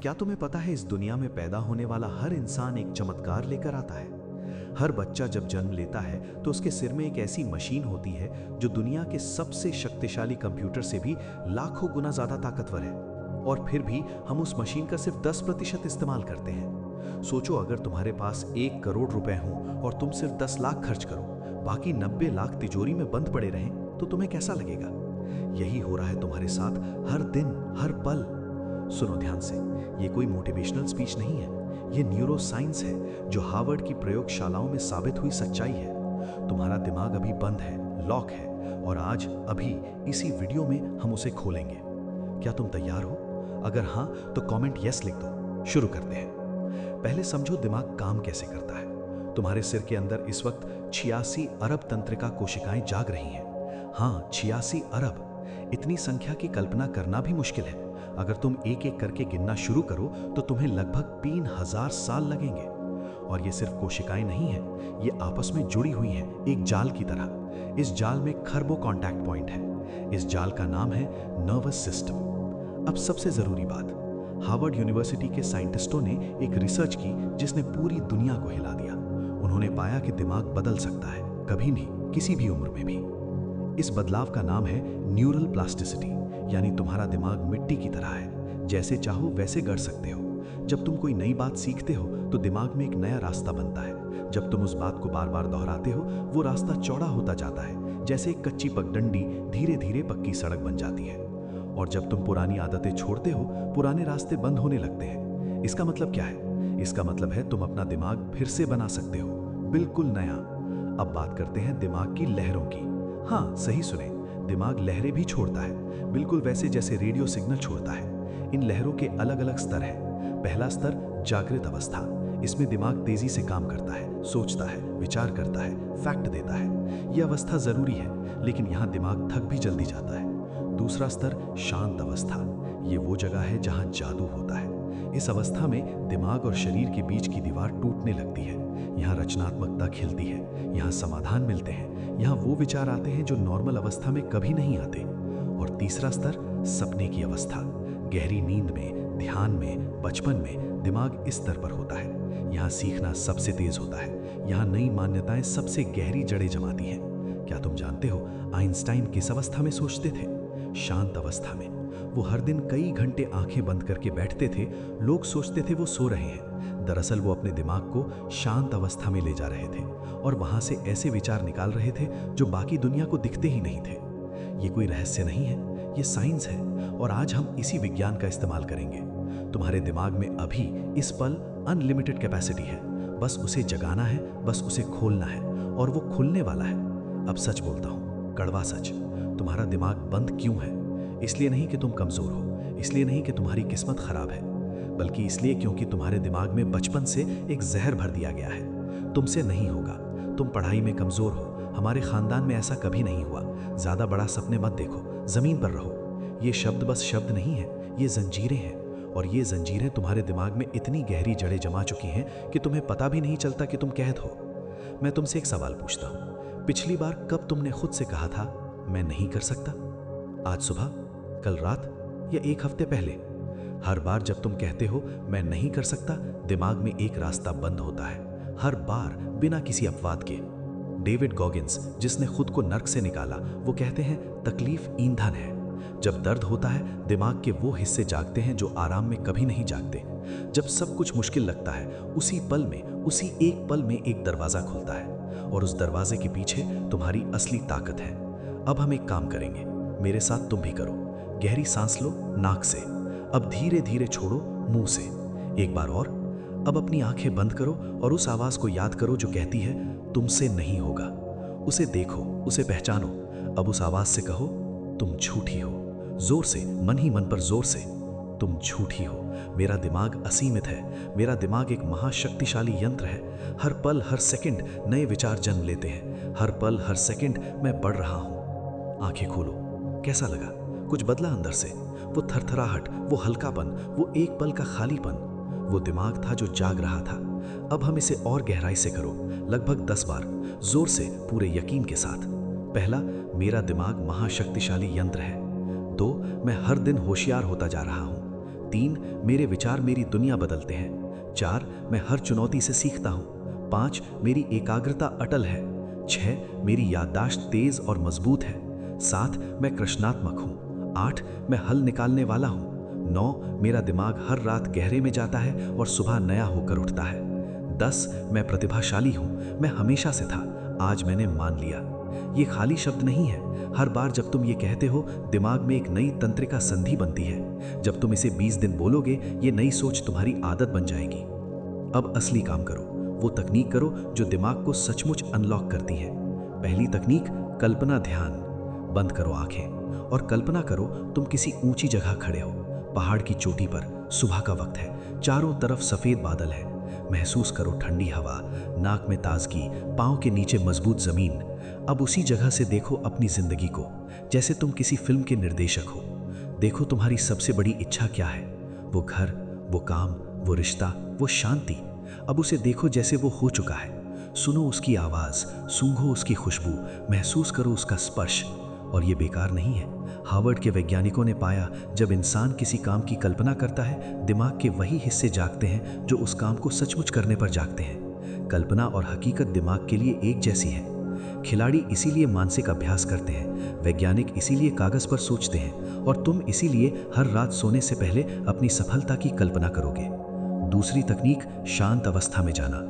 क्या तुम्हें पता है इस दुनिया में पैदा होने वाला हर इंसान एक चमत्कार लेकर आता है। हर बच्चा जब जन्म लेता है तो उसके सिर में एक ऐसी मशीन होती है जो दुनिया के सबसे शक्तिशाली कंप्यूटर से भी लाखों गुना ज्यादा ताकतवर है। और फिर भी हम उस मशीन का सिर्फ 10% इस्तेमाल करते हैं। सोचो, अगर तुम्हारे पास 1 करोड़ रुपए हों और तुम सिर्फ 10 लाख खर्च करो, बाकी 90 लाख तिजोरी में बंद पड़े रहें, तो तुम्हें कैसा लगेगा? यही हो रहा है तुम्हारे साथ हर दिन, हर पल। सुनो ध्यान से, ये कोई मोटिवेशनल स्पीच नहीं है, ये न्यूरो साइंस है जो हार्वर्ड की प्रयोगशालाओं में साबित हुई सच्चाई है। तुम्हारा दिमाग अभी बंद है, लॉक है, और आज अभी इसी वीडियो में हम उसे खोलेंगे। क्या तुम तैयार हो? अगर हाँ तो कमेंट यस लिख दो। शुरू करते हैं। पहले समझो दिमाग काम कैसे करता है। तुम्हारे सिर के अंदर इस वक्त 86 अरब तंत्रिका कोशिकाएं जाग रही हैं। हाँ, 86 अरब। इतनी संख्या की कल्पना करना भी मुश्किल है। अगर तुम एक एक करके गिनना शुरू करो तो तुम्हें लगभग 3000 साल लगेंगे। और ये सिर्फ कोशिकाएं नहीं हैं, ये आपस में जुड़ी हुई हैं एक जाल की तरह। इस जाल में खरबों कांटेक्ट पॉइंट है। इस जाल का नाम है नर्वस सिस्टम। अब सबसे जरूरी बात, हार्वर्ड यूनिवर्सिटी के साइंटिस्टों ने एक रिसर्च की जिसने पूरी दुनिया को हिला दिया। उन्होंने पाया कि दिमाग बदल सकता है, कभी भी, किसी भी उम्र में भी। इस बदलाव का नाम है न्यूरल प्लास्टिसिटी, यानी तुम्हारा दिमाग मिट्टी की तरह है, जैसे चाहो वैसे गढ़ सकते हो। जब तुम कोई नई बात सीखते हो तो दिमाग में एक नया रास्ता बनता है। जब तुम उस बात को बार बार दोहराते हो, वो रास्ता चौड़ा होता जाता है, जैसे एक कच्ची पगडंडी धीरे धीरे पक्की सड़क बन जाती है। और जब तुम पुरानी आदतें छोड़ते हो, पुराने रास्ते बंद होने लगते हैं। इसका मतलब क्या है? इसका मतलब है तुम अपना दिमाग फिर से बना सकते हो, बिल्कुल नया। अब बात करते हैं दिमाग की लहरों की। हाँ, सही सुने, दिमाग लहरें भी छोड़ता है, बिल्कुल वैसे जैसे रेडियो सिग्नल छोड़ता है। इन लहरों के अलग अलग स्तर हैं। पहला स्तर जागृत अवस्था। इसमें दिमाग तेजी से काम करता है, सोचता है, विचार करता है, फैक्ट देता है। यह अवस्था जरूरी है, लेकिन यहाँ दिमाग थक भी जल्दी जाता है। दूसरा स्तर शांत अवस्था। ये वो जगह है जहाँ जादू होता है। इस अवस्था में दिमाग और शरीर के बीच की दीवार टूटने लगती है। यहाँ रचनात्मकता खिलती है, यहाँ समाधान मिलते हैं, यहाँ वो विचार आते हैं जो नॉर्मल अवस्था में कभी नहीं आते। और तीसरा स्तर सपने की अवस्था। गहरी नींद में, ध्यान में, बचपन में दिमाग इस स्तर पर होता है। यहाँ सीखना सबसे तेज होता है। यहाँ नई मान्यताएं सबसे गहरी जड़ें जमाती हैं। क्या तुम जानते हो आइंस्टाइन किस अवस्था में सोचते थे? शांत अवस्था में। वो हर दिन कई घंटे आंखें बंद करके बैठते थे। लोग सोचते थे वो सो रहे हैं, दरअसल वो अपने दिमाग को शांत अवस्था में ले जा रहे थे और वहां से ऐसे विचार निकाल रहे थे जो बाकी दुनिया को दिखते ही नहीं थे। ये कोई रहस्य नहीं है, ये साइंस है, और आज हम इसी विज्ञान का इस्तेमाल करेंगे। तुम्हारे दिमाग में अभी इस पल अनलिमिटेड कैपेसिटी है, बस उसे जगाना है, बस उसे खोलना है, और वो खुलने वाला है। अब सच बोलता हूँ, कड़वा सच। तुम्हारा दिमाग बंद क्यों है? इसलिए नहीं कि तुम कमजोर हो, इसलिए नहीं कि तुम्हारी किस्मत खराब है, बल्कि इसलिए क्योंकि तुम्हारे दिमाग में बचपन से एक जहर भर दिया गया है। तुमसे नहीं होगा, तुम पढ़ाई में कमजोर हो, हमारे खानदान में ऐसा कभी नहीं हुआ, ज्यादा बड़ा सपने मत देखो, जमीन पर रहो। ये शब्द बस शब्द नहीं है, ये जंजीरें हैं। और ये जंजीरें तुम्हारे दिमाग में इतनी गहरी जड़ें जमा चुकी हैं कि तुम्हें पता भी नहीं चलता कि तुम कैद हो। मैं तुमसे एक सवाल पूछता हूँ, पिछली बार कब तुमने खुद से कहा था मैं नहीं कर सकता? आज सुबह, कल रात, या 1 हफ्ते पहले? हर बार जब तुम कहते हो मैं नहीं कर सकता, दिमाग में एक रास्ता बंद होता है, हर बार, बिना किसी अपवाद के। डेविड गॉगिन्स, जिसने खुद को नर्क से निकाला, वो कहते हैं तकलीफ ईंधन है। जब दर्द होता है, दिमाग के वो हिस्से जागते हैं जो आराम में कभी नहीं जागते। जब सब कुछ मुश्किल लगता है, उसी पल में, उसी एक पल में एक दरवाजा खुलता है, और उस दरवाजे के पीछे तुम्हारी असली ताकत है। अब हम एक काम करेंगे, मेरे साथ तुम भी करो। गहरी सांस लो नाक से, अब धीरे धीरे छोड़ो मुंह से। एक बार और। अब अपनी आंखें बंद करो और उस आवाज को याद करो जो कहती है तुमसे नहीं होगा। उसे देखो, उसे पहचानो। अब उस आवाज से कहो तुम झूठी हो, जोर से, मन ही मन पर जोर से, तुम झूठी हो। मेरा दिमाग असीमित है, मेरा दिमाग एक महाशक्तिशाली यंत्र है। हर पल, हर सेकंड नए विचार जन्म लेते हैं। हर पल, हर सेकंड मैं बढ़ रहा हूं। आंखें खोलो। कैसा लगा? कुछ बदला अंदर से? वो थरथराहट, वो हल्कापन, वो एक पल का खालीपन, वो दिमाग था जो जाग रहा था। अब हम इसे और गहराई से करो, लगभग 10 बार, जोर से, पूरे यकीन के साथ। पहला, मेरा दिमाग महाशक्तिशाली यंत्र है। 2, मैं हर दिन होशियार होता जा रहा हूं। 3, मेरे विचार मेरी दुनिया बदलते हैं। 4, मैं हर चुनौती से सीखता हूँ। 5, मेरी एकाग्रता अटल है। 6, मेरी याददाश्त तेज और मजबूत है। 7, मैं कृष्णात्मक हूँ। 8, मैं हल निकालने वाला हूँ। 9, मेरा दिमाग हर रात गहरे में जाता है और सुबह नया होकर उठता है। 10, मैं प्रतिभाशाली हूँ, मैं हमेशा से था, आज मैंने मान लिया। ये खाली शब्द नहीं है। हर बार जब तुम ये कहते हो, दिमाग में एक नई तंत्रिका संधि बनती है। जब तुम इसे 20 दिन बोलोगे, ये नई सोच तुम्हारी आदत बन जाएगी। अब असली काम करो, वो तकनीक करो जो दिमाग को सचमुच अनलॉक करती है। पहली तकनीक, कल्पना ध्यान। बंद करो आंखें और कल्पना करो तुम किसी ऊंची जगह खड़े हो, पहाड़ की चोटी पर, सुबह का वक्त है, चारों तरफ सफेद बादल है। महसूस करो ठंडी हवा, नाक में ताजगी, पांव के नीचे मजबूत जमीन। अब उसी जगह से देखो अपनी जिंदगी को, जैसे तुम किसी फिल्म के निर्देशक हो। देखो तुम्हारी सबसे बड़ी इच्छा क्या है, वो घर, वो काम, वो रिश्ता, वो शांति। अब उसे देखो जैसे वो हो चुका है। सुनो उसकी आवाज, सूंघो उसकी खुशबू, महसूस करो उसका स्पर्श। और ये बेकार नहीं है। हार्वर्ड के वैज्ञानिकों ने पाया, जब इंसान किसी काम की कल्पना करता है, दिमाग के वही हिस्से जागते हैं जो उस काम को सचमुच करने पर जागते हैं। कल्पना और हकीकत दिमाग के लिए एक जैसी है। खिलाड़ी इसीलिए मानसिक अभ्यास करते हैं, वैज्ञानिक इसीलिए कागज पर सोचते हैं, और तुम इसीलिए हर रात सोने से पहले अपनी सफलता की कल्पना करोगे। दूसरी तकनीक, शांत अवस्था में जाना।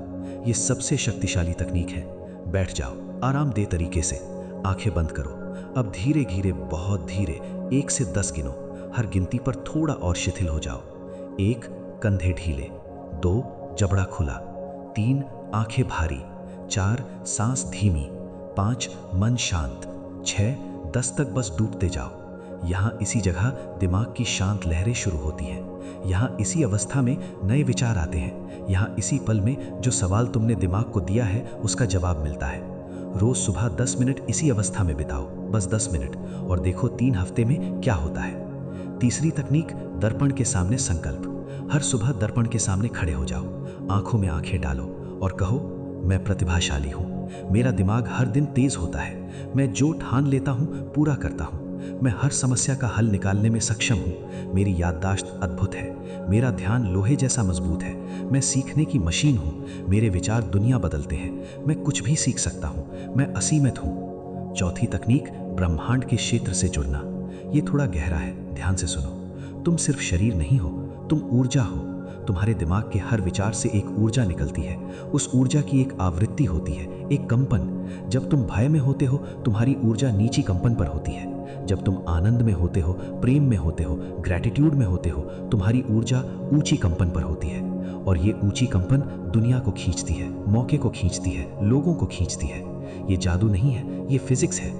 ये सबसे शक्तिशाली तकनीक है। बैठ जाओ आरामदेह तरीके से, आंखें बंद करो। अब धीरे धीरे, बहुत धीरे, 1 से 10 गिनो। हर गिनती पर थोड़ा और शिथिल हो जाओ। 1, कंधे ढीले। 2, जबड़ा खुला। 3, आंखें भारी। 4, सांस धीमी। 5, मन शांत। 6, 10 तक बस डूबते जाओ। यहाँ इसी जगह दिमाग की शांत लहरें शुरू होती हैं। यहाँ इसी अवस्था में नए विचार आते हैं। यहाँ इसी पल में जो सवाल तुमने दिमाग को दिया है उसका जवाब मिलता है। रोज सुबह 10 मिनट इसी अवस्था में बिताओ, बस 10 मिनट, और देखो 3 हफ्ते में क्या होता है। तीसरी तकनीक, दर्पण के सामने संकल्प। हर सुबह दर्पण के सामने खड़े हो जाओ, आंखों में आंखें डालो और कहो, मैं प्रतिभाशाली हूँ, मेरा दिमाग हर दिन तेज होता है, मैं जो ठान लेता हूँ पूरा करता हूँ, मैं हर समस्या का हल निकालने में सक्षम हूँ, मेरी याददाश्त अद्भुत है, मेरा ध्यान लोहे जैसा मजबूत है, मैं सीखने की मशीन हूँ, मेरे विचार दुनिया बदलते हैं, मैं कुछ भी सीख सकता हूँ, मैं असीमित हूँ। चौथी तकनीक, ब्रह्मांड के क्षेत्र से जुड़ना। ये थोड़ा गहरा है, ध्यान से सुनो। तुम सिर्फ शरीर नहीं हो, तुम ऊर्जा हो। तुम्हारे दिमाग के हर विचार से एक ऊर्जा निकलती है। उस ऊर्जा की एक आवृत्ति होती है, एक कंपन। जब तुम भय में होते हो, तुम्हारी ऊर्जा नीची कंपन पर होती है। जब तुम आनंद में होते हो, प्रेम में होते हो, ग्रैटिट्यूड में होते हो, तुम्हारी ऊर्जा ऊंची कंपन पर होती है। और ये ऊंची कंपन दुनिया को खींचती है, मौके को खींचती है, लोगों को खींचती है। ये जादू नहीं है, ये फिजिक्स है।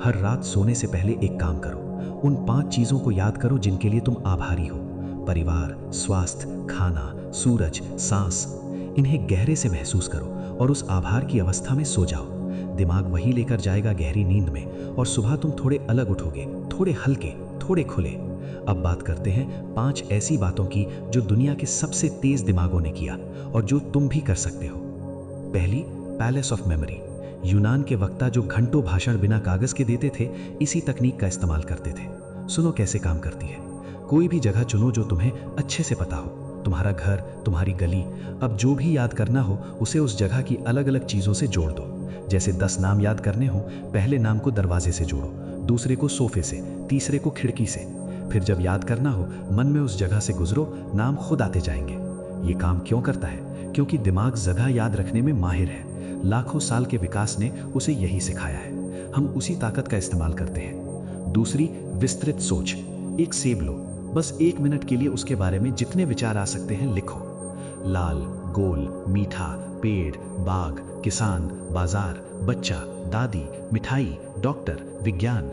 हर रात सोने से पहले एक काम करो, उन 5 चीजों को याद करो जिनके लिए तुम आभारी हो। परिवार, स्वास्थ्य, खाना, सूरज, सांस। इन्हें गहरे से महसूस करो और उस आभार की अवस्था में सो जाओ। दिमाग वही लेकर जाएगा गहरी नींद में, और सुबह तुम थोड़े अलग उठोगे, थोड़े हल्के, थोड़े खुले। अब बात करते हैं 5 ऐसी बातों की जो दुनिया के सबसे तेज दिमागों ने किया और जो तुम भी कर सकते हो। पहली, पैलेस ऑफ मेमोरी। यूनान के वक्ता जो घंटों भाषण बिना कागज के देते थे, इसी तकनीक का इस्तेमाल करते थे। सुनो कैसे काम करती है। कोई भी जगह चुनो जो तुम्हें अच्छे से पता हो, तुम्हारा घर, तुम्हारी गली। अब जो भी याद करना हो उसे उस जगह की अलग अलग चीजों से जोड़ दो। जैसे 10 नाम याद करने हो, पहले नाम को दरवाजे से जोड़ो, दूसरे को सोफे से, तीसरे को खिड़की से। फिर जब याद करना हो, मन में उस जगह से गुजरो, नाम खुद आते जाएंगे। ये काम क्यों करता है? क्योंकि दिमाग जगह याद रखने में माहिर है। लाखों साल के विकास ने उसे यही सिखाया है। हम उसी ताकत का इस्तेमाल करते हैं। दूसरी, विस्तृत सोच। एक सेब लो, बस 1 मिनट के लिए उसके बारे में जितने विचार आ सकते हैं लिखो। लाल, गोल, मीठा, पेड़, बाग, किसान, बाजार, बच्चा, दादी, मिठाई, डॉक्टर, विज्ञान।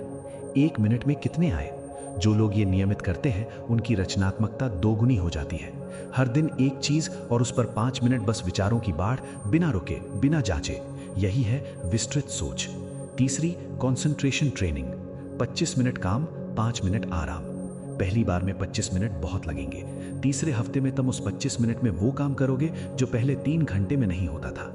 1 मिनट में कितने आए? जो लोग ये नियमित करते हैं उनकी रचनात्मकता 2 गुनी हो जाती है। हर दिन एक चीज और उस पर 5 मिनट बस विचारों की बाढ़, बिना रुके, बिना जांचे। यही है विस्तृत सोच। तीसरी, कंसंट्रेशन ट्रेनिंग। 25 मिनट काम, 5 मिनट आराम। पहली बार में 25 मिनट बहुत लगेंगे। तीसरे हफ्ते में तुम उस 25 मिनट में वो काम करोगे जो पहले 3 घंटे में नहीं होता था।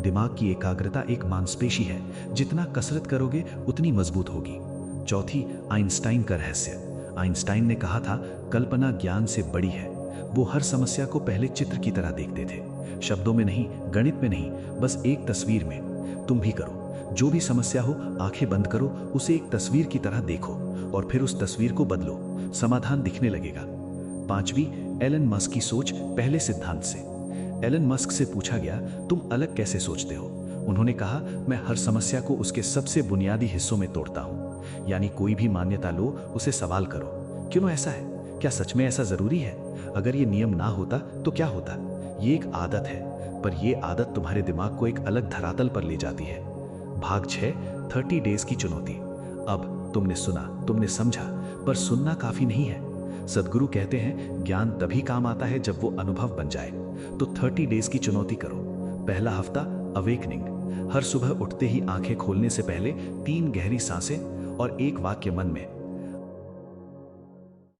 दिमाग की एकाग्रता एक मांसपेशी है, जितना कसरत करोगे उतनी मजबूत होगी। चौथी, आइंस्टाइन का रहस्य। आइंस्टाइन ने कहा था, कल्पना ज्ञान से बड़ी है। वो हर समस्या को पहले चित्र की तरह देखते थे, शब्दों में नहीं, गणित में नहीं, बस एक तस्वीर में। तुम भी करो, जो भी समस्या हो आंखें बंद करो, उसे एक तस्वीर की तरह देखो और फिर उस तस्वीर को बदलो, समाधान दिखने लगेगा। 5वीं, एलन मस्क की सोच पहले सिद्धांत से। एलन मस्क से पूछा गया, तुम अलग कैसे सोचते हो? उन्होंने कहा, मैं हर समस्या को उसके सबसे बुनियादी हिस्सों में तोड़ता हूं। यानी कोई भी मान्यता लो, उसे सवाल करो, क्यों ऐसा है? क्या सच में ऐसा जरूरी है? अगर ये नियम ना होता तो क्या होता? ये एक आदत है, पर यह आदत तुम्हारे दिमाग को एक अलग धरातल पर ले जाती है। भाग 6, 30 डेज की चुनौती। अब तुमने सुना, तुमने समझा, पर सुनना काफी नहीं है। सद्गुरु कहते हैं, ज्ञान तभी काम आता है जब वो अनुभव बन जाए। तो 30 डेज की चुनौती करो। पहला हफ्ता, अवेकनिंग। हर सुबह उठते ही आंखें खोलने से पहले 3 गहरी सांसें और एक वाक्य मन में,